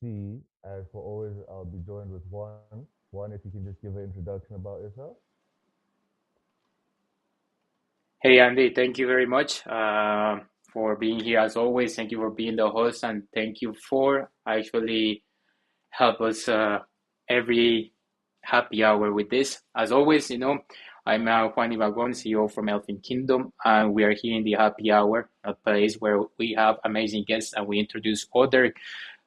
Z. As for always, I'll be joined with Juan. Juan, if you can just give an introduction about yourself. Hey Andy, thank you very much for being here as always. Thank you for being the host, and thank you for actually help us every happy hour with this. As always, I'm Juan Ibagon, CEO from Elfin Kingdom, and we are here in the happy hour, a place where we have amazing guests and we introduce other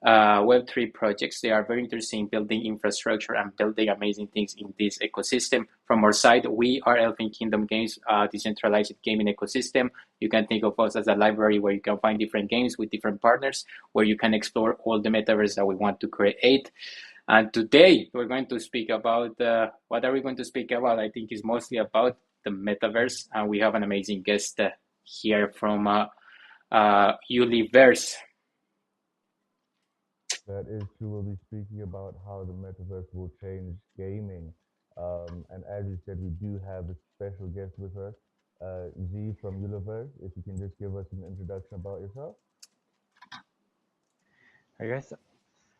Web3 projects. They are very interesting, building infrastructure and building amazing things in this ecosystem. From our side, we are Elfin Kingdom Games, decentralized gaming ecosystem. You can think of us as a library where you can find different games with different partners, where you can explore all the metaverse that we want to create. And today we're going to speak about what are we going to speak about? I think is mostly about the metaverse, and we have an amazing guest here from Yuliverse. That is true. We'll be speaking about how the metaverse will change gaming. And as you said, we do have a special guest with us, Z from Yuliverse. If you can just give us an introduction about yourself. Hi guys,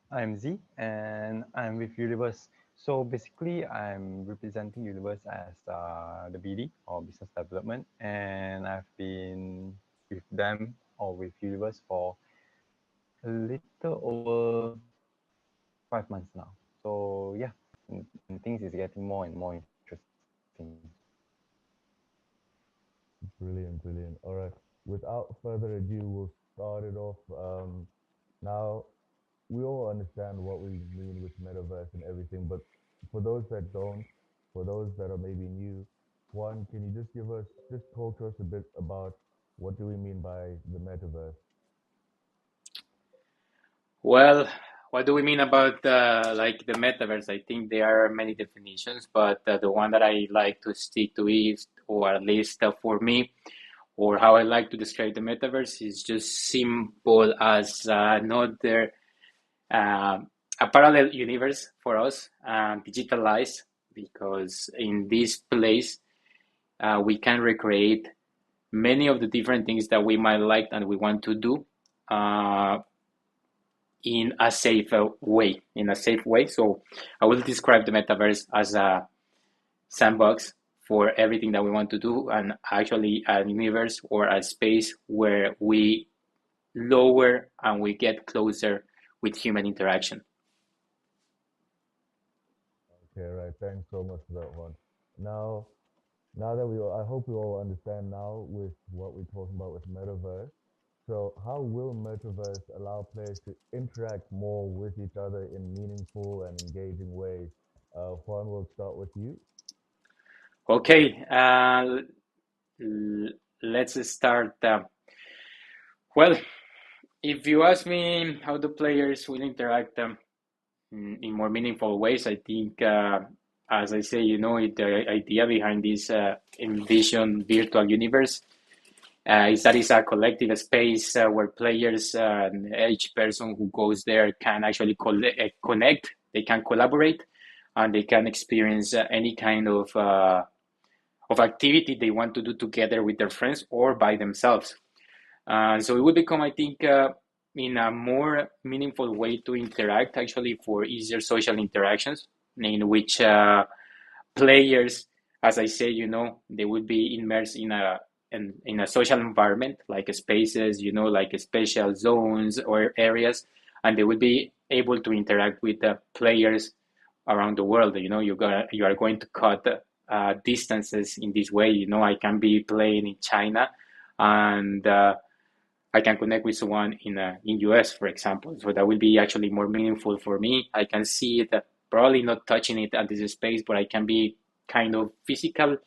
I'm Z and I'm with Yuliverse. So basically, I'm representing Yuliverse as the BD or business development, and I've been with them or with Yuliverse for a little over 5 months now. So yeah, and things is getting more and more interesting. Brilliant, brilliant. All right. Without further ado, we'll start it off. Now, we all understand what we mean with metaverse and everything, but for those that don't, for those that are maybe new, one, can you just talk to us a bit about what do we mean by the metaverse? Well, what do we mean about like the metaverse? I think there are many definitions, but the one that I like to stick to is, or at least for me, or how I like to describe the metaverse is just simple as another uh, a parallel universe for us, digitalized, because in this place we can recreate many of the different things that we might like and we want to do. Uh, in a safe way, in a safe way. So I will describe the metaverse as a sandbox for everything that we want to do, and actually a universe or a space where we lower and we get closer with human interaction. Okay, right. Thanks so much for that one. Now, now that I hope we all understand now with what we're talking about with metaverse. So, how will metaverse allow players to interact more with each other in meaningful and engaging ways? Juan, we'll start with you. Okay, let's start. Well, if you ask me how the players will interact in more meaningful ways, I think, as I say, the idea behind this envision virtual universe is that it's a collective space where players and each person who goes there can actually connect, they can collaborate, and they can experience any kind of activity they want to do together with their friends or by themselves. So it will become, I think, in a more meaningful way to interact, actually, for easier social interactions, in which players, as I say, they will be immersed in a social environment, like spaces, like special zones or areas, and they will be able to interact with the players around the world. You are going to cut distances in this way. I can be playing in China, and I can connect with someone in US, for example. So that will be actually more meaningful for me. I can see it, probably not touching it at this space, but I can be kind of physical,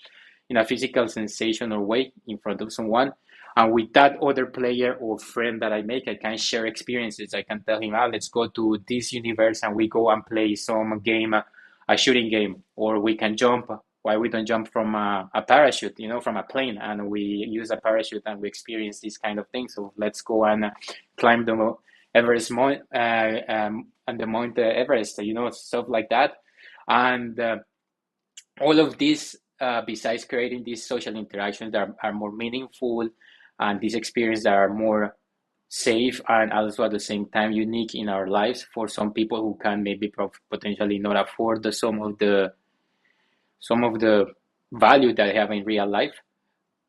in a physical sensation or way in front of someone. And with that other player or friend that I make, I can share experiences. I can tell him, let's go to this universe and we go and play some game, a shooting game, or we can jump. Why we don't jump from a parachute, from a plane, and we use a parachute and we experience this kind of thing. So let's go and climb the Everest Mount, and the Mount Everest, stuff like that. And all of this, besides creating these social interactions that are more meaningful and these experiences that are more safe and also at the same time unique in our lives for some people who can maybe potentially not afford some of the value that they have in real life.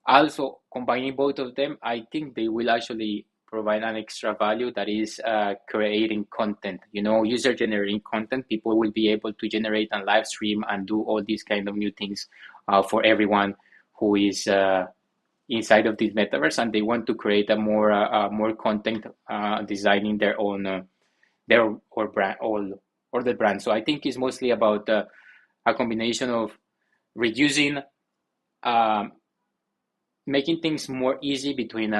Also, combining both of them, I think they will actually provide an extra value that is creating content. You know, user generating content. People will be able to generate and live stream and do all these kind of new things for everyone who is inside of this metaverse, and they want to create a more content, designing their own their or brand or the brand. So I think it's mostly about a combination of reducing um, making things more easy between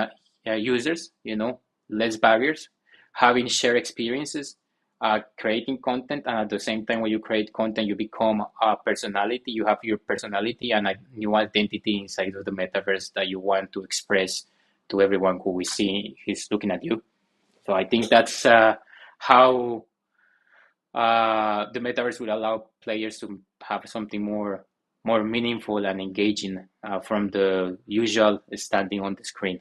users, you know, less barriers, having shared experiences, creating content, and at the same time, when you create content, you become a personality. You have your personality and a new identity inside of the metaverse that you want to express to everyone who is seeing, who's looking at you. So I think that's how the metaverse will allow players to have something more meaningful and engaging from the usual standing on the screen.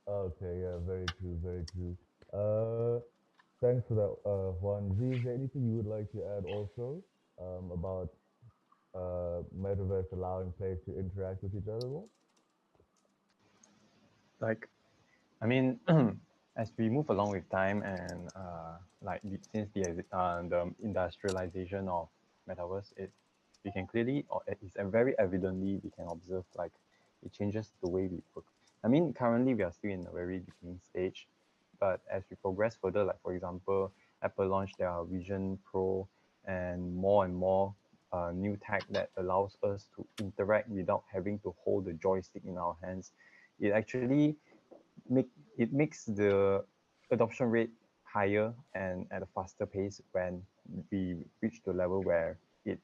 Okay, yeah, very true, very true. Uh, Thanks for that, Juan. Z, is there anything you would like to add also about Metaverse allowing players to interact with each other more? Like, I mean, as we move along with time and since the industrialization of metaverse, we can clearly, or it's very evidently we can observe like it changes the way we work. I mean, currently we are still in a very beginning stage, but as we progress further, like for example, Apple launched their Vision Pro and more new tech that allows us to interact without having to hold the joystick in our hands. It actually make it makes the adoption rate higher and at a faster pace when we reach the level where it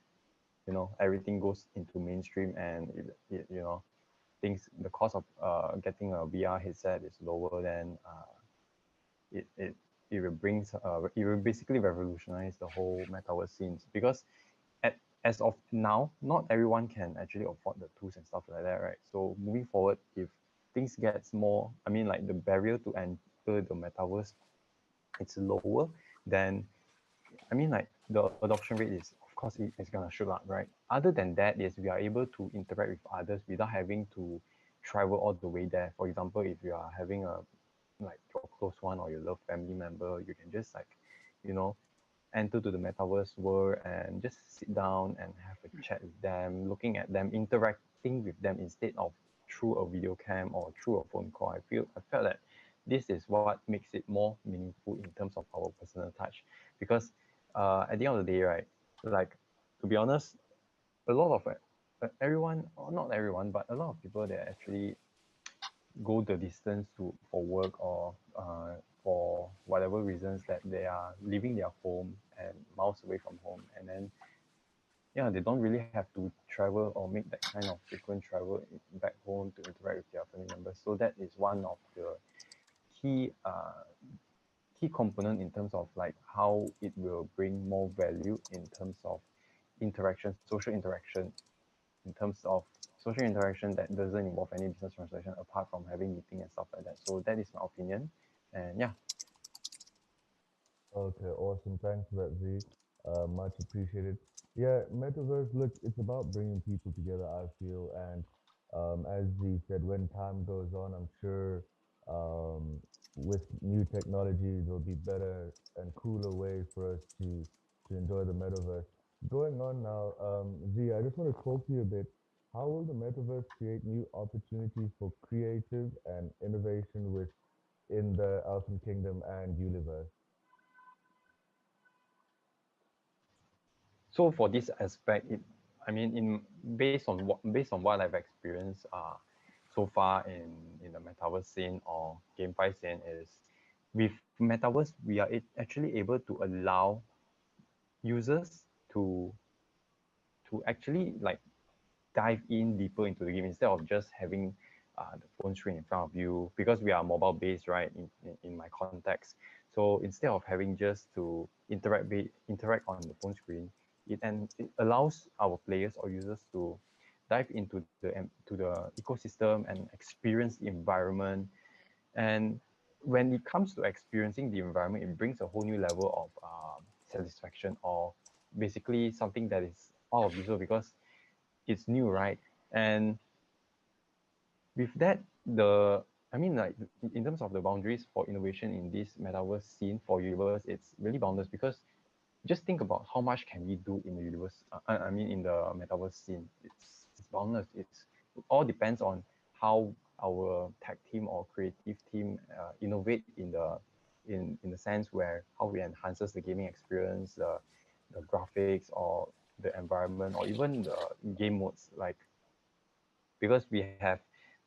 everything goes into mainstream and things the cost of getting a VR headset is lower than it it it will it will basically revolutionize the whole metaverse scenes because as of now, not everyone can actually afford the tools and stuff like that, right? So moving forward, if things gets more, I mean, like the barrier to enter the metaverse, it's lower, then I mean, like the adoption rate is, of course, it's gonna shoot up, right? Other than that, is we are able to interact with others without having to travel all the way there. For example, if you are having a like your close one or your loved family member, you can just like, you know, enter to the metaverse world and just sit down and have a chat with them, looking at them, interacting with them instead of through a video cam or through a phone call. I felt that this is what makes it more meaningful in terms of our personal touch. Because at the end of the day, right, like to be honest, a lot of everyone, or not everyone, but a lot of people that actually go the distance to for work or for whatever reasons that they are leaving their home and miles away from home, and then yeah, they don't really have to travel or make that kind of frequent travel back home to interact with their family members. So that is one of the key key component in terms of like how it will bring more value in terms of interaction, social interaction, in terms of social interaction that doesn't involve any business transaction apart from having meeting and stuff like that. So that is my opinion. And yeah, Okay, awesome. Thanks for that, Z. Much appreciated. Yeah, Metaverse, look, it's about bringing people together, I feel. And as Z said, when time goes on, I'm sure um, with new technologies, there'll be better and cooler ways for us to enjoy the Metaverse. Going on now, Z, I just want to talk to you a bit. How will the Metaverse create new opportunities for creative and innovation within the Elfin Kingdom and Yuliverse? so for this aspect, I mean, based on what I've experienced so far in the metaverse scene or GameFi scene is with metaverse we are actually able to allow users to actually like dive in deeper into the game instead of just having the phone screen in front of you because we are mobile based, right? In my context, so instead of having just to interact on the phone screen, it allows our players or users to dive into the ecosystem and experience the environment. And when it comes to experiencing the environment, it brings a whole new level of satisfaction, or basically something that is out of this world because it's new, right? And with that, the I mean, like in terms of the boundaries for innovation in this metaverse scene for Universe, it's really boundless because just think about how much can we do in the universe. I mean, in the metaverse scene, it's boundless. It all depends on how our tech team or creative team innovate in the sense where how we enhances the gaming experience, the graphics or the environment or even the game modes, like because we have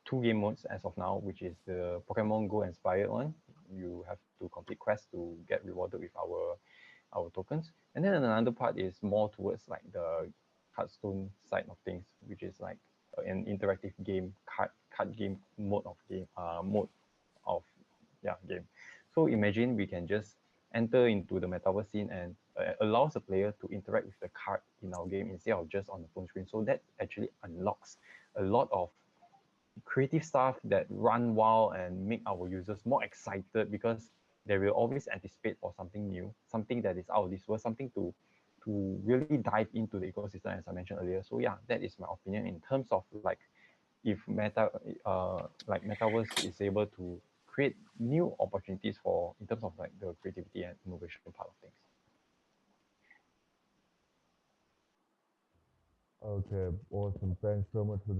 two game modes as of now, which is the Pokemon Go inspired one. You have to complete quests to get rewarded with our tokens. And then another part is more towards like the Hearthstone side of things, which is like an interactive game, card game mode of game. So imagine we can just enter into the metaverse scene and allows the player to interact with the card in our game instead of just on the phone screen. So that actually unlocks a lot of creative stuff that run wild and make our users more excited because they will always anticipate for something new, something that is out of this world, something to really dive into the ecosystem as I mentioned earlier. So yeah, that is my opinion in terms of like if like metaverse is able to create new opportunities for in terms of like the creativity and innovation part of things. Okay, awesome. Thanks so much for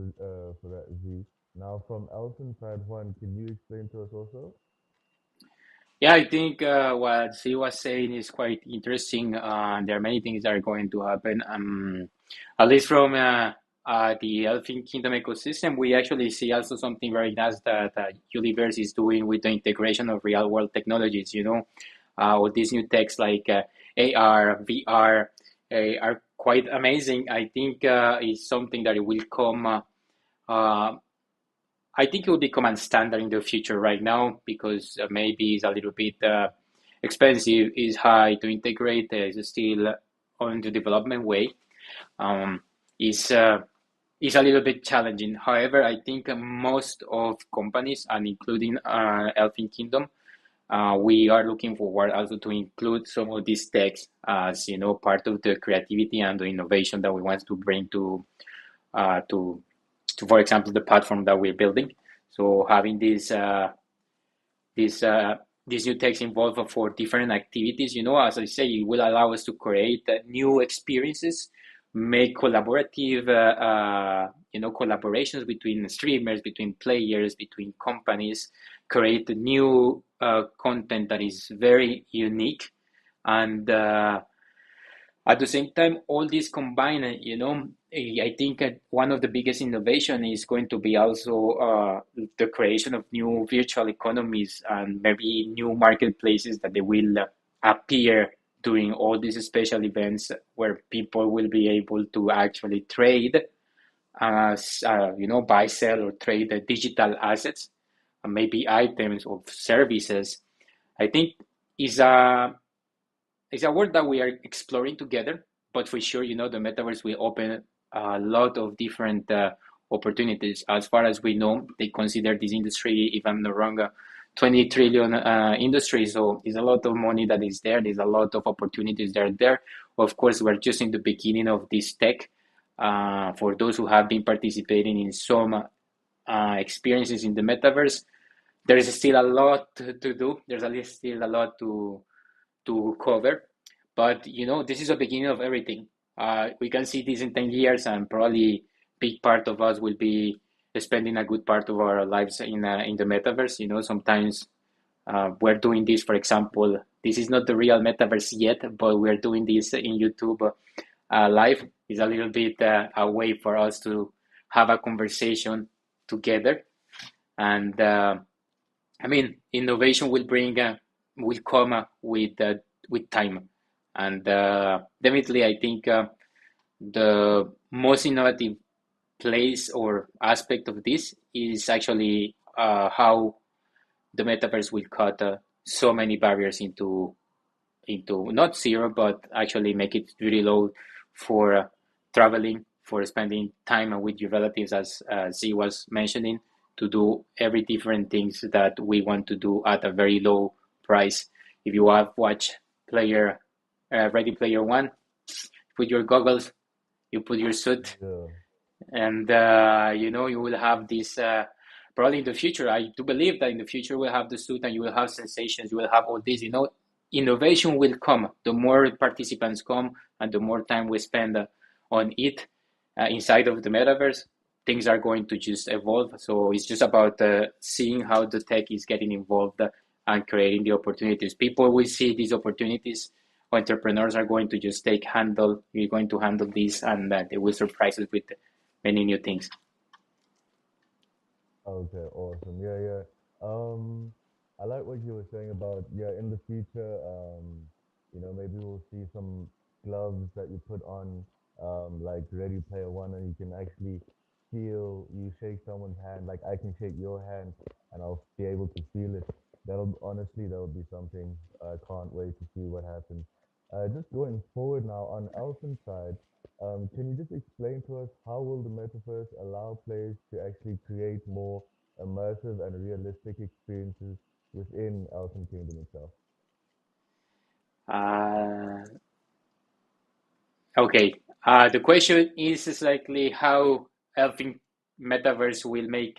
that, Z. Now, from Elfin side, Juan, can you explain to us also? Yeah, I think what she was saying is quite interesting. There are many things that are going to happen. At least from the Elfin Kingdom ecosystem, we actually see also something very nice that Yuliverse is doing with the integration of real world technologies. All these new techs like AR, VR are quite amazing. I think it's something that it will come. Uh, I think it will become a standard in the future right now because maybe it's a little bit expensive, is high to integrate, is still on the development way. Um, is is a little bit challenging. However, I think most of companies, and including Elfin Kingdom, we are looking forward also to include some of these techs as part of the creativity and the innovation that we want to bring uh, to for example, the platform that we're building. So having these these new techs involved for different activities, as I say, it will allow us to create new experiences, make collaborative, collaborations between streamers, between players, between companies, create new content that is very unique, and at the same time, all this combined, I think one of the biggest innovation is going to be also the creation of new virtual economies and maybe new marketplaces that they will appear during all these special events where people will be able to actually trade, buy, sell, or trade digital assets, and maybe items or services. I think is a it's a world that we are exploring together, but for sure, the metaverse will open a lot of different opportunities. As far as we know, they consider this industry, if I'm not wrong, 20 trillion industry. So there's a lot of money that is there. There's a lot of opportunities that are there. Of course, we're just in the beginning of this tech. For those who have been participating in some experiences in the metaverse, there is still a lot to do. Still a lot to cover. But this is the beginning of everything. We can see this in 10 years, and probably big part of us will be spending a good part of our lives in the metaverse. Sometimes we're doing this, for example, this is not the real metaverse yet, but we're doing this in YouTube live. Is a little bit a way for us to have a conversation together. And I mean, innovation will come with time, and definitely, I think the most innovative place or aspect of this is actually how the metaverse will cut so many barriers into not zero, but actually make it really low for traveling, for spending time with your relatives, as Z was mentioning, to do every different things that we want to do at a very low price. If you have watched Player Ready Player One, put your goggles, you put your suit, Yeah. and you will have this probably in the future. I do believe that in the future we'll have the suit and you will have sensations, you will have all this. Innovation will come. The more participants come and the more time we spend on it inside of the metaverse, things are going to just evolve. So it's just about seeing how the tech is getting involved and creating the opportunities. People will see these opportunities. Entrepreneurs are going to just you're going to handle this, and they will surprise us with many new things. Okay, awesome. Yeah, yeah. I like what you were saying about, yeah, in the future, maybe we'll see some gloves that you put on, like Ready Player One, and you can actually feel, you shake someone's hand, like I can shake your hand and I'll be able to feel it. That'll be something. I can't wait to see what happens. Just going forward now on Elfin side, can you just explain to us how will the metaverse allow players to actually create more immersive and realistic experiences within Elfin Kingdom itself? Uh, okay. The question is exactly how Elfin Metaverse will make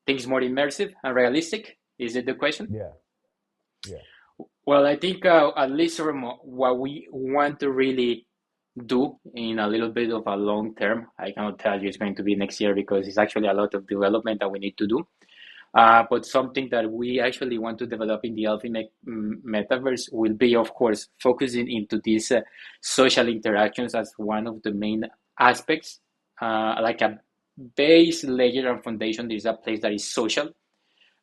things more immersive and realistic. Is it the question? Yeah, yeah. Well, I think at least from what we want to really do in a little bit of a long term, I cannot tell you it's going to be next year because it's actually a lot of development that we need to do. But something that we actually want to develop in the Ultimate Metaverse will be, of course, focusing into these social interactions as one of the main aspects, like a base layer and foundation. There is a place that is social,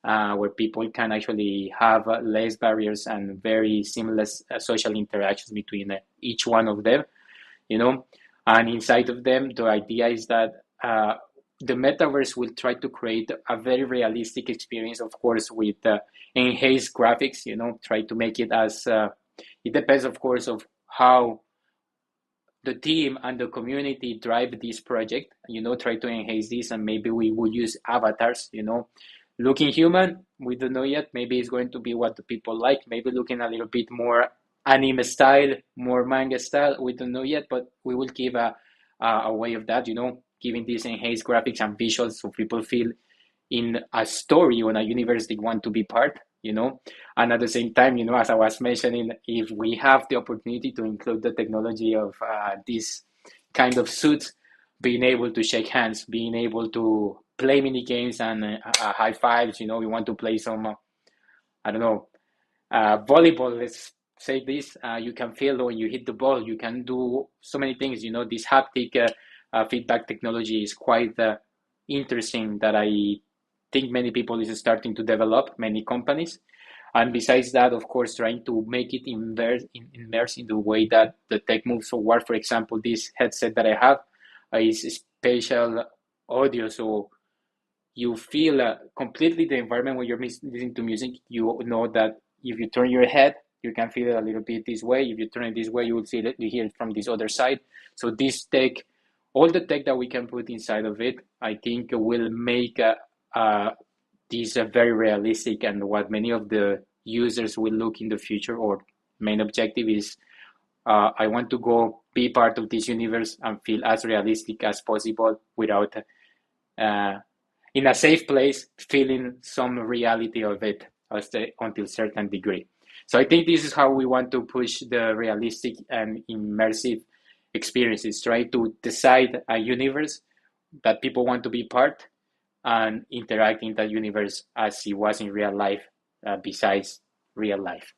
where people can actually have less barriers and very seamless social interactions between each one of them, you know. And inside of them, the idea is that the metaverse will try to create a very realistic experience, of course, with enhanced graphics, try to make it as it depends, of course, of how the team and the community drive this project, try to enhance this, and maybe we will use avatars, looking human, we don't know yet. Maybe it's going to be what the people like, maybe looking a little bit more anime style, more manga style, we don't know yet, but we will give a way of that, giving these enhanced graphics and visuals so people feel in a story or a universe they want to be part. And at the same time, as I was mentioning, if we have the opportunity to include the technology of these kind of suits, being able to shake hands, being able to play mini games and high fives, we want to play some, I don't know, volleyball, let's say this, you can feel when you hit the ball, you can do so many things, this haptic feedback technology is quite interesting that I think many people is starting to develop, many companies. And besides that, of course, trying to make it immerse in the way that the tech moves forward. For example, this headset that I have is spatial audio, so you feel completely the environment when you're listening to music. You know that if you turn your head, you can feel it a little bit this way. If you turn it this way, you will see it, you hear it from this other side. So this tech, all the tech that we can put inside of it, I think will make this very realistic, and what many of the users will look in the future, or main objective is I want to go be part of this universe and feel as realistic as possible without uh, in a safe place, feeling some reality of it until certain degree. So I think this is how we want to push the realistic and immersive experiences. Try to decide a universe that people want to be part and interact in that universe as it was in real life, besides real life.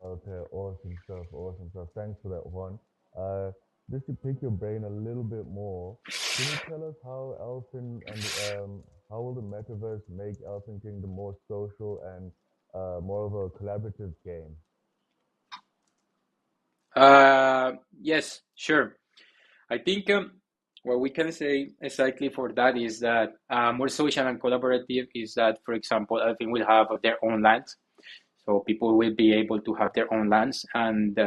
Okay, awesome stuff, awesome stuff. Thanks for that one. Uh, just to pick your brain a little bit more, can you tell us how Elfin and how will the metaverse make Elfin Kingdom more social and more of a collaborative game? Yes, sure. I think what we can say exactly for that is that more social and collaborative is that, for example, I think will have their own lands. So people will be able to have their own lands, and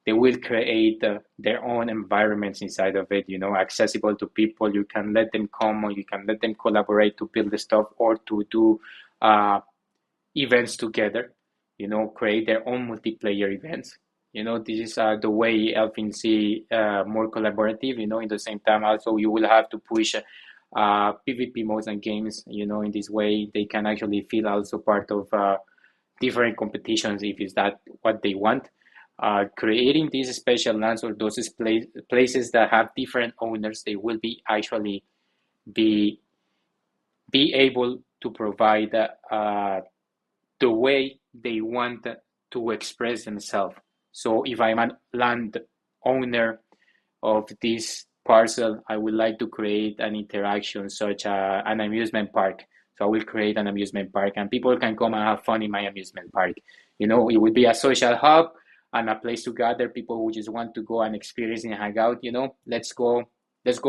they will create their own environments inside of it, accessible to people. You can let them come, or you can let them collaborate to build the stuff, or to do uh, events together, create their own multiplayer events. This is the way Elfin see more collaborative. In the same time, also you will have to push PvP modes and games. In this way, they can actually feel also part of different competitions if it's that what they want. Creating these special lands, or those places that have different owners, they will be actually be be able to provide the way they want to express themselves. So if I'm a land owner of this parcel, I would like to create an interaction such as an amusement park. So I will create an amusement park, and people can come and have fun in my amusement park. It would be a social hub and a place to gather people who just want to go and experience and hang out. Let's go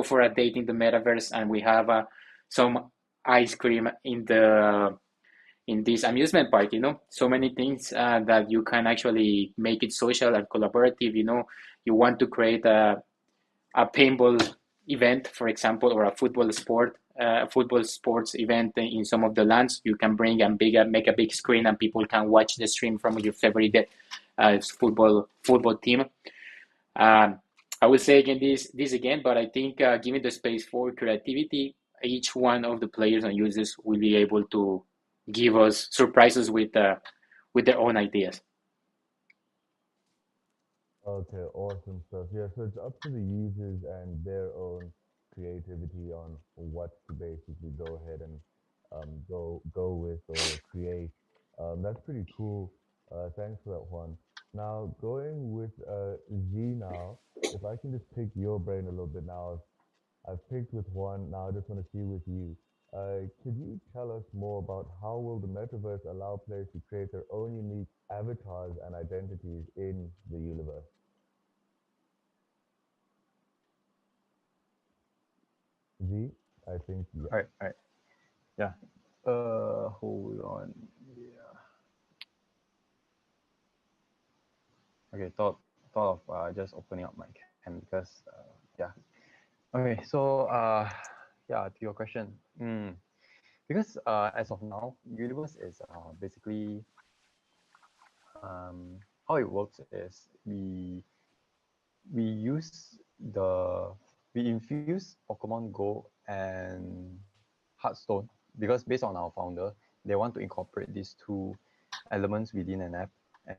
for a date in the metaverse, and we have some ice cream in this amusement park. So many things that you can actually make it social and collaborative. You want to create a paintball event, for example, or a football sports event in some of the lands. You can bring and make a big screen, and people can watch the stream from your favorite football team. um, I will say again this again, but I think giving the space for creativity, each one of the players and users will be able to give us surprises with their own ideas. Okay, awesome stuff. Yeah, so it's up to the users and their own creativity on what to basically go ahead and go with or create. That's pretty cool. Thanks for that, Juan. Now, going with Z now, if I can just pick your brain a little bit now, I've picked with Juan. Now I just want to see with you. Could you tell us more about how will the metaverse allow players to create their own unique avatars and identities in the universe? Z, I think, yeah. All right, all right. Yeah. Hold on. Yeah. Okay, thought of just opening up my cam because yeah. Okay, so yeah, to your question. Because as of now, Universe is basically how it works is we use the we infuse Pokemon Go and Hearthstone because based on our founder, they want to incorporate these two elements within an app.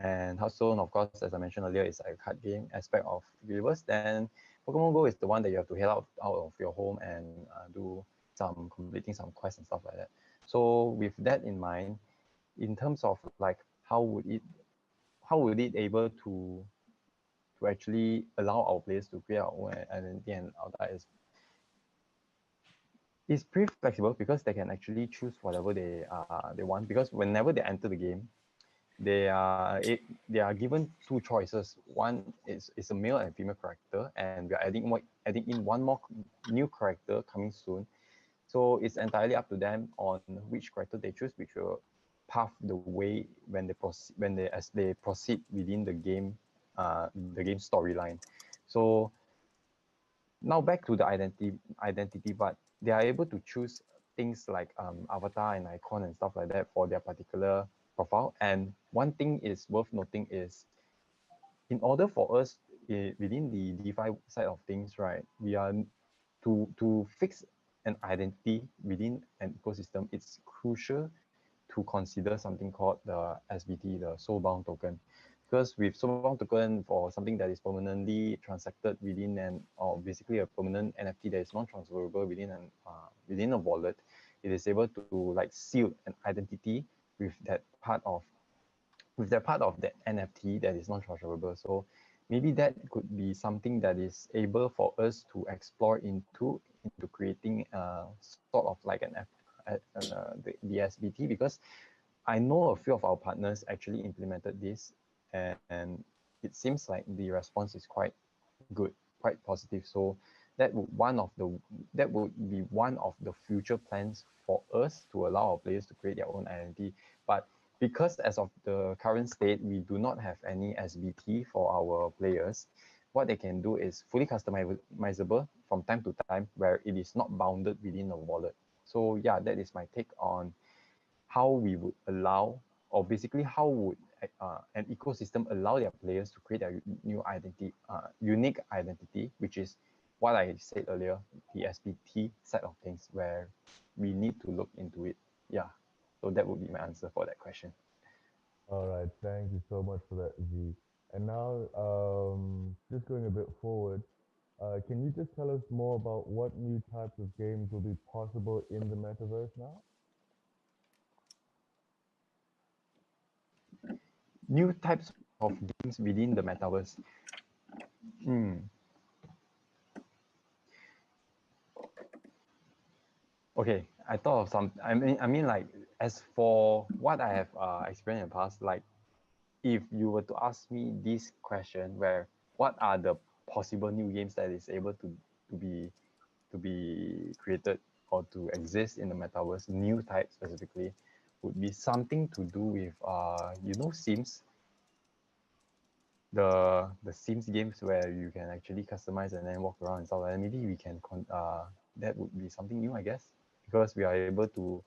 And Hearthstone, of course, as I mentioned earlier, is a card game aspect of Universe. Then Pokemon Go is the one that you have to head out of your home and do completing some quests and stuff like that. So with that in mind, in terms of like how would it able to actually allow our players to create our own identity and our it's pretty flexible because they can actually choose whatever they want, because whenever they enter the game, they are given two choices. One is a male and female character, and we are adding in one more new character coming soon. So it's entirely up to them on which character they choose, which will path the way when as they proceed within the game storyline. So now back to the identity, but they are able to choose things like avatar and icon and stuff like that for their particular profile. And one thing is worth noting is, in order for us within the DeFi side of things, right, we are to fix an identity within an ecosystem, it's crucial to consider something called the SBT, the soulbound token. Because with soulbound token, for something that is permanently transacted within or basically a permanent NFT that is non-transferable within a wallet, it is able to like seal an identity with that part of the NFT that is non-transferable. So maybe that could be something that is able for us to explore into creating sort of like the SBT, because I know a few of our partners actually implemented this, and it seems like the response is quite good, quite positive. So that would be one of the future plans for us to allow our players to create their own identity. But because as of the current state, we do not have any SBT for our players. What they can do is fully customizable from time to time, where it is not bounded within a wallet. So yeah, that is my take on how we would allow, or basically how would an ecosystem allow their players to create a new identity, unique identity, which is what I said earlier, the SBT set of things where we need to look into it. Yeah, so that would be my answer for that question. All right, thank you so much for that, Z. And now, just going a bit forward, can you just tell us more about what new types of games will be possible in the metaverse now? New types of games within the metaverse. Hmm. Okay, I thought of some. I mean, like as for what I have experienced in the past, like if you were to ask me this question, where what are the possible new games that is able to be to be created or to exist in the metaverse, new type specifically, would be something to do with Sims, the Sims games where you can actually customize and then walk around and stuff like that. Maybe we can that would be something new, I guess, because we are able to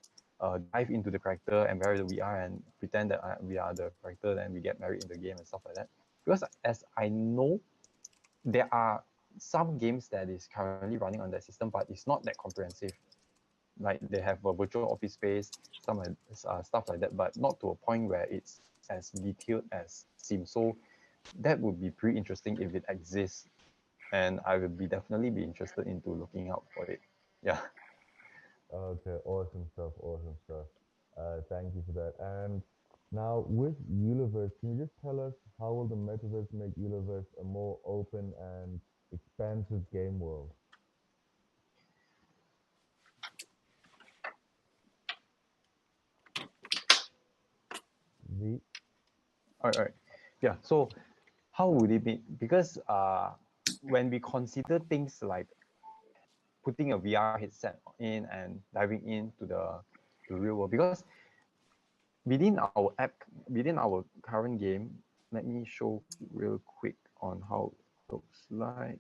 dive into the character and wherever we are and pretend that we are the character, then we get married in the game and stuff like that. Because as I know, there are some games that is currently running on that system, but it's not that comprehensive. Like they have a virtual office space, some stuff like that, but not to a point where it's as detailed as Sims. So that would be pretty interesting if it exists, and I would be definitely be interested into looking out for it. Yeah. Okay, awesome stuff, awesome stuff. Thank you for that. And now with Yuliverse, can you just tell us how will the metaverse make Yuliverse a more open and expansive game world? Z? All right. Yeah. So how would it be? Because when we consider things like putting a VR headset in and diving into the real world, because within our app, within our current game, let me show real quick on how it looks like.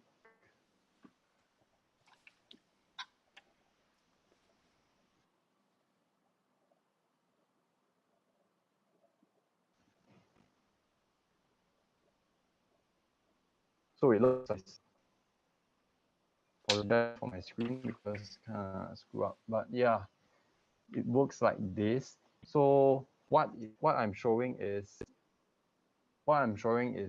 So it looks like, apologize for my screen because kind of screw up, but yeah, it works like this. So what I'm showing is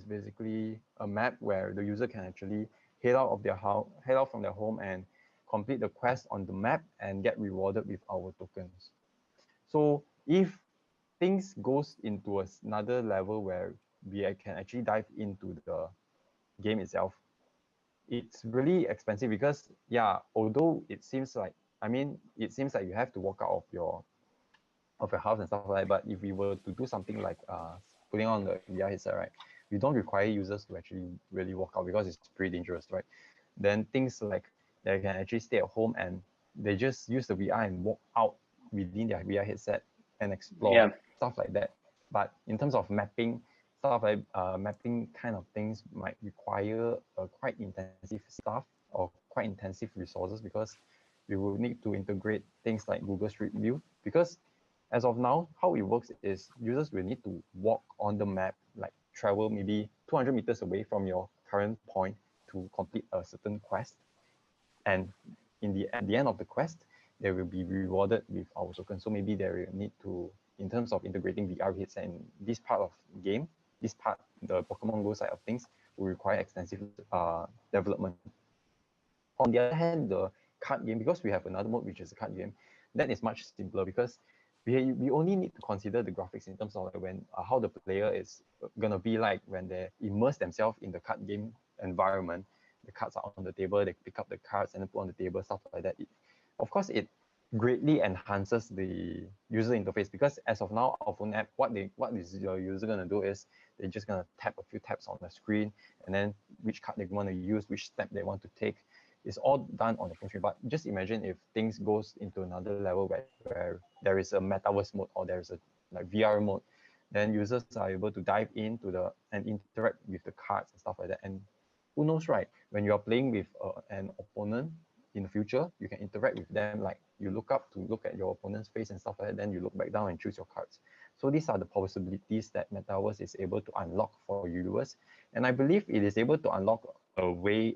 basically a map where the user can actually head out of their house, head out from their home and complete the quest on the map and get rewarded with our tokens. So if things goes into another level where we can actually dive into the game itself, it's really expensive because yeah, although it seems like, it seems like you have to walk out of your house and stuff like that. But if we were to do something like putting on the VR headset, right, we don't require users to actually really walk out because it's pretty dangerous, right? Then things like they can actually stay at home and they just use the VR and walk out within their VR headset and explore Yeah, stuff like that. But in terms of mapping, stuff like mapping kind of things might require quite intensive stuff or quite intensive resources because we will need to integrate things like Google Street View because as of now, how it works is users will need to walk on the map, like travel maybe 200 meters away from your current point to complete a certain quest. And at the end of the quest, they will be rewarded with our token. So maybe they will need to, in terms of integrating VR hits and this part of game, this part, the Pokemon Go side of things, will require extensive development. On the other hand, the card game, because we have another mode which is a card game, that is much simpler because we only need to consider the graphics in terms of like when how the player is gonna be like when they immerse themselves in the card game environment. The cards are on the table, they pick up the cards and then put on the table, stuff like that. Of course, it greatly enhances the user interface because as of now, our phone app, what is your user gonna do is they're just gonna tap a few taps on the screen and then which card they want to use, which step they want to take. It's all done on the phone screen. But just imagine if things goes into another level where there is a metaverse mode or there is a like VR mode, then users are able to dive into the and interact with the cards and stuff like that. And who knows, right? When you are playing with an opponent in the future, you can interact with them. Like you look up to look at your opponent's face and stuff like that. Then you look back down and choose your cards. So these are the possibilities that Metaverse is able to unlock for Yuliverse. And I believe it is able to unlock a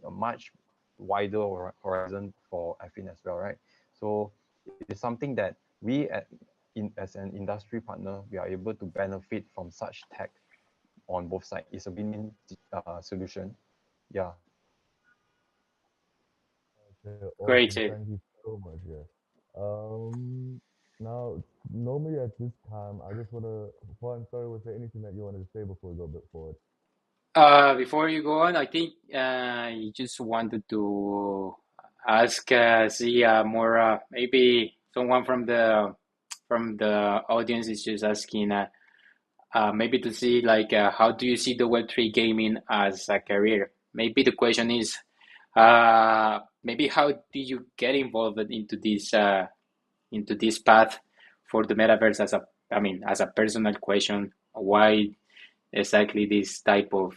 much wider horizon for Elfin as well, right? So it is something that we as an industry partner, we are able to benefit from such tech on both sides. It's a win-win solution. Yeah. Okay, Great, awesome. Thank you so much. Yeah. Now, normally at this time, I just want to, Juan, sorry, was there anything that you wanted to say before we go a bit forward? Before you go on, I think you just wanted to ask, see more, maybe someone from the audience is just asking, maybe to see like how do you see the Web3 gaming as a career? Maybe the question is, maybe how did you get involved into this path for the metaverse as a, I mean, as a personal question? Why exactly this type of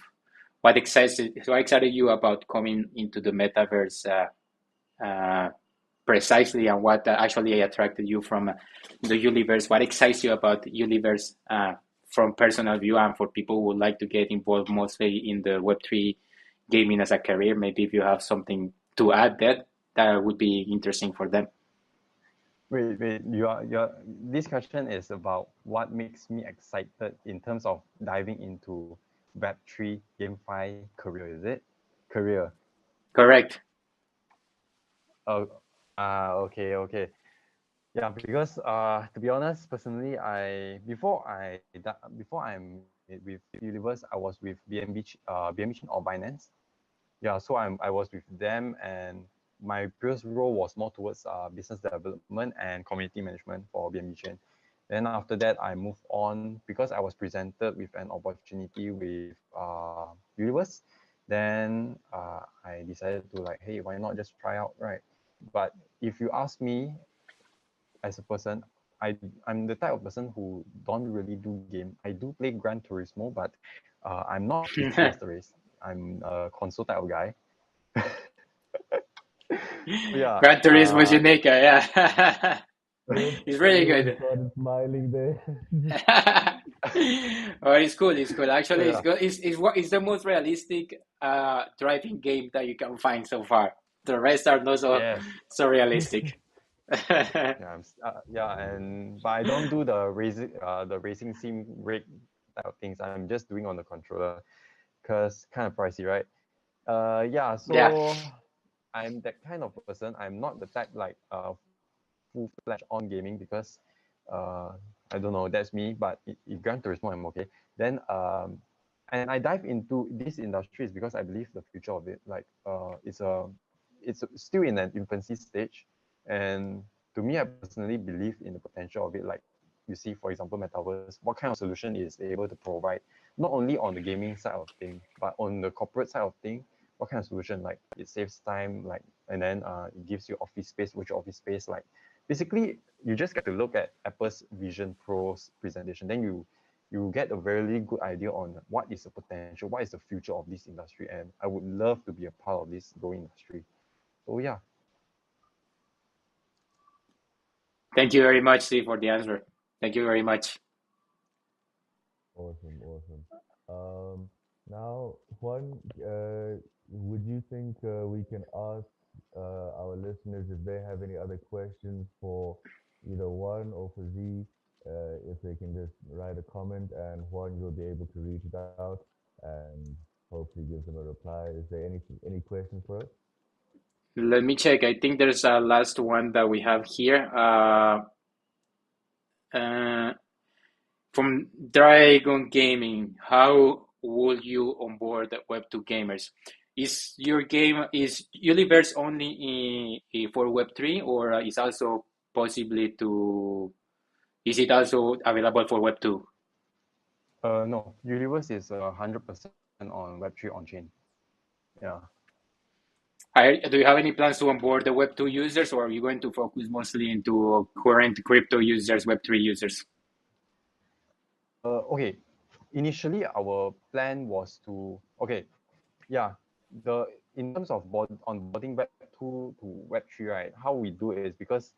what excited you about coming into the metaverse precisely, and what actually attracted you from the Yuliverse? What excites you about Yuliverse from personal view, and for people who would like to get involved mostly in the Web3 gaming as a career? Maybe if you have something to add, that would be interesting for them. Wait. You're. This question is about what makes me excited in terms of diving into Web3 GameFi career. Is it career? Correct. Oh, okay. Yeah, because to be honest, personally, before I'm with Universe, I was with BNB Chain or Binance. Yeah, so I was with them, and my previous role was more towards business development and community management for BNB Chain. Then after that, I moved on because I was presented with an opportunity with Universe. Then I decided to like, hey, why not just try out, right? But if you ask me as a person, I'm the type of person who don't really do game. I do play Gran Turismo, but I'm not PC Master Race. I'm a console type of guy. So yeah, Gran Turismo is unique, yeah. It's really Everyone good. started smiling there. Oh, it's cool. It's cool. so Actually, it's yeah, good. It's the most realistic driving game that you can find so far. The rest are not yes, so realistic. yeah, and but I don't do the racing sim rig type of things. I'm just doing on the controller because kind of pricey, right? Yeah, Yeah. so I'm that kind of person. I'm not the type like full-fledged on gaming because uh, I don't know, that's me. But if Gran Turismo, I'm okay. Then and I dive into this industry is because I believe the future of it. Like it's still in an infancy stage, and to me, I personally believe in the potential of it. Like you see, for example, Metaverse, what kind of solution it is able to provide, not only on the gaming side of thing, but on the corporate side of thing. What kind of solution? Like it saves time, like, and then it gives you office space, virtual office space. Like basically, you just get to look at Apple's Vision Pro's presentation. Then you get a very good idea on what is the potential, what is the future of this industry, and I would love to be a part of this growing industry. So yeah. Thank you very much, Steve, for the answer. Thank you very much. Awesome, awesome. Um, Now, Juan, would you think we can ask our listeners if they have any other questions for either Juan or for Z? If they can just write a comment, and Juan will be able to reach it out and hopefully give them a reply. Is there any questions for us? Let me check. I think there's a last one that we have here. Uh, from Dragon Gaming, how would you onboard the Web2 gamers? Is your game is Universe only for Web3, or is also possibly to is it also available for Web2? No, Universe is 100% on Web3 on chain. Yeah. Do you have any plans to onboard the Web2 users, or are you going to focus mostly into current crypto users, Web3 users? Okay, initially our plan was to yeah, the in terms of onboarding Web 2 to Web 3, right? How we do it is because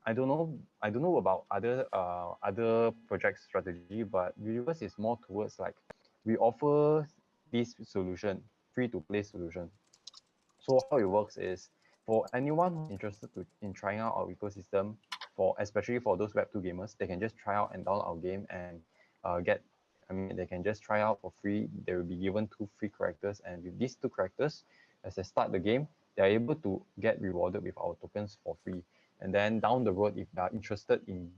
I don't know about other project strategy, but Universe is more towards like we offer this solution, free to play solution. So how it works is for anyone who's interested in trying out our ecosystem, for especially for those Web 2 gamers, they can just try out and download our game and get. I mean, they can just try out for free. They will be given two free characters, and with these two characters, as they start the game, they are able to get rewarded with our tokens for free. And then down the road, if they are interested in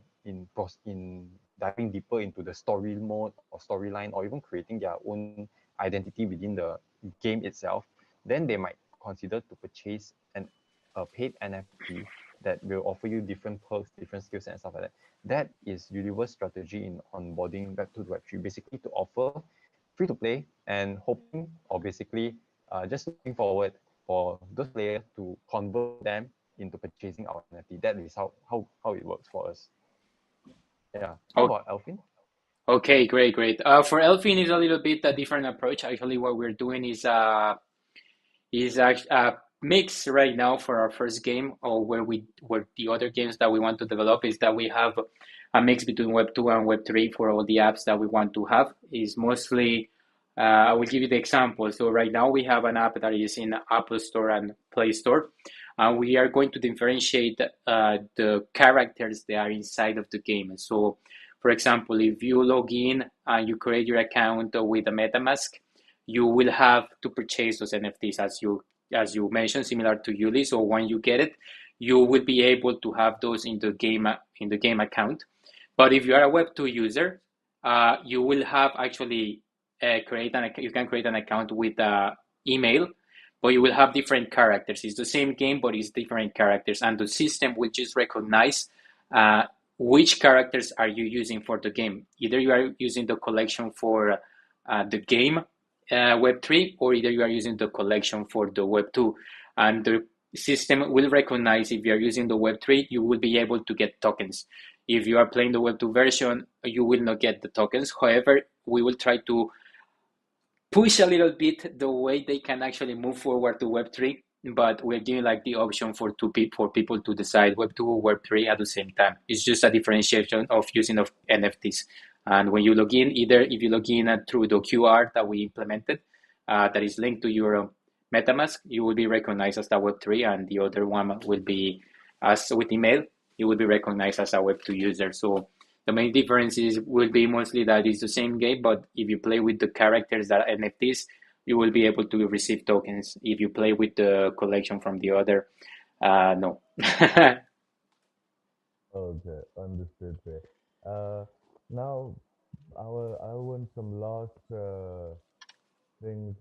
diving deeper into the story mode or storyline, or even creating their own identity within the game itself, then they might consider to purchase a paid NFT that will offer you different perks, different skill sets and stuff like that. That is Universe strategy in onboarding Web 2 to Web 3, basically to offer free to play and hoping, or basically just looking forward for those players to convert them into purchasing our NFT. That is how it works for us. Yeah. How Oh, about Elfin? okay, great, great. For Elfin is a little bit a different approach. Actually, what we're doing is a mix right now for our first game, or where the other games that we want to develop is that we have a mix between Web 2 and Web 3 for all the apps that we want to have. Is mostly I will give you the example. So right now we have an app that is in Apple Store and Play Store. And we are going to differentiate the characters that are inside of the game. So, for example, if you log in and you create your account with a MetaMask, you will have to purchase those NFTs as you mentioned, similar to Yuli. So when you get it, you will be able to have those in the game account. But if you are a Web2 user, you will have actually you can create an account with email, but you will have different characters. It's the same game, but it's different characters, and the system will just recognize uh, which characters are you using for the game. Either you are using the collection for the game Web3, or either you are using the collection for the Web2, and the system will recognize if you are using the Web3, you will be able to get tokens. If you are playing the Web2 version, you will not get the tokens. However, we will try to push a little bit the way they can actually move forward to Web3, but we're giving like the option for people to decide Web2 or Web3 at the same time. It's just a differentiation of using of NFTs. And when you log in, either if you log in through the QR that we implemented, that is linked to your MetaMask, you will be recognized as a Web3, and the other one will be as with email, you will be recognized as a Web2 user. So the main differences will be mostly that it's the same game, but if you play with the characters that are NFTs, you will be able to receive tokens. If you play with the collection from the other, no. Okay, understood there. Now, I want some last things.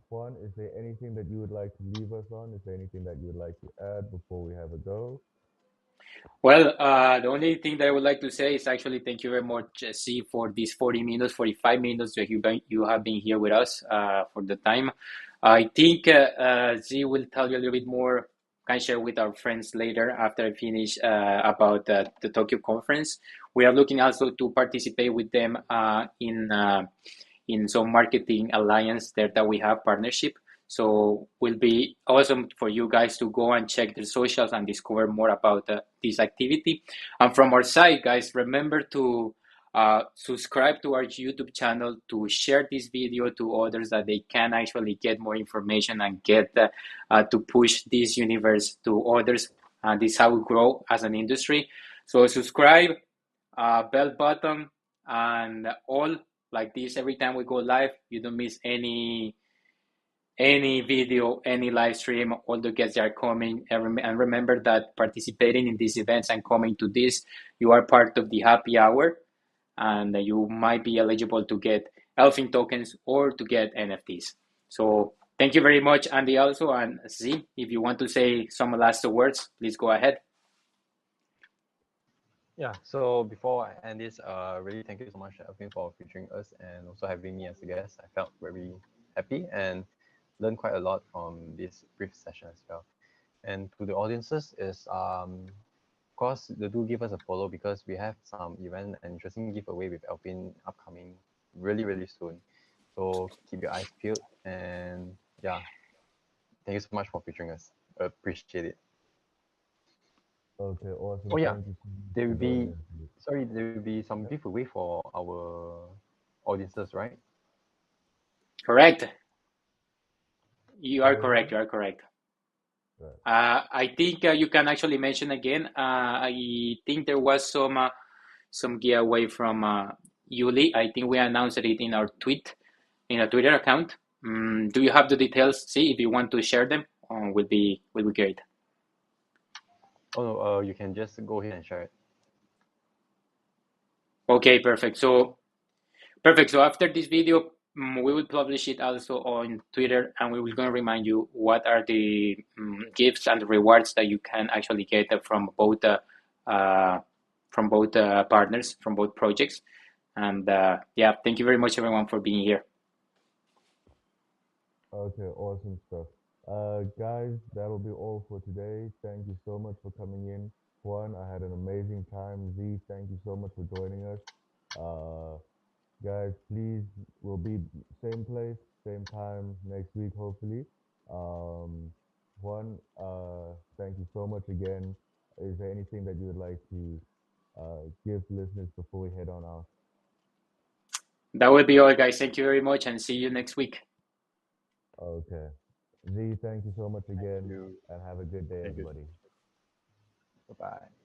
Juan, is there anything that you would like to leave us on? Is there anything that you would like to add before we have a go? Well, the only thing that I would like to say is actually thank you very much, Jesse, for these 40 minutes, 45 minutes that you have been here with us for the time. I think Z will tell you a little bit more, can share with our friends later after I finish about the Tokyo conference. We are looking also to participate with them in some marketing alliance there that we have partnership. So will be awesome for you guys to go and check their socials and discover more about this activity. And from our side, guys, remember to subscribe to our YouTube channel, to share this video to others that they can actually get more information and get to push this universe to others. And this is how we grow as an industry. So subscribe, bell button, and all like this every time we go live. You don't miss any video, any live stream. All the guests are coming, and remember that participating in these events and coming to this, you are part of the happy hour, and you might be eligible to get Elfin tokens or to get NFTs. So thank you very much, Andy, also, and Z. If you want to say some last words, please go ahead. Yeah, so before I end this, really thank you so much, Elfin, for featuring us and also having me as a guest. I felt very happy and learned quite a lot from this brief session as well. And to the audiences is course, do give us a follow because we have some event and interesting giveaway with Elfin upcoming really soon. So keep your eyes peeled, and yeah, thank you so much for featuring us. Appreciate it. Okay, Oh awesome. yeah, Thank you so much there for will joining be us. there will be some Yeah. giveaway for our audiences, right? Correct. You are Sorry correct. again? You are correct. Right. I think you can actually mention again. I think there was some giveaway from Yuli. I think we announced it in our in a Twitter account. Do you have the details? See if you want to share them. Will be great. Oh no, you can just go ahead and share it. Okay, perfect. So perfect. So after this video, we will publish it also on Twitter, and we will gonna remind you what are the gifts and rewards that you can actually get uh, from both partners, from both projects. And yeah, thank you very much, everyone, for being here. Okay, awesome stuff. Guys, that'll be all for today. Thank you so much for coming in. Juan, I had an amazing time. Z, thank you so much for joining us. Uh, Guys, please, we'll be same place, same time next week, hopefully. Um, Juan, thank you so much again. Is there anything that you would like to give listeners before we head on out? That will be all, guys. Thank you very much, and see you next week. Okay. Z, thank you so much Thank again, you. and have a good day, Thank you. everybody. Bye bye.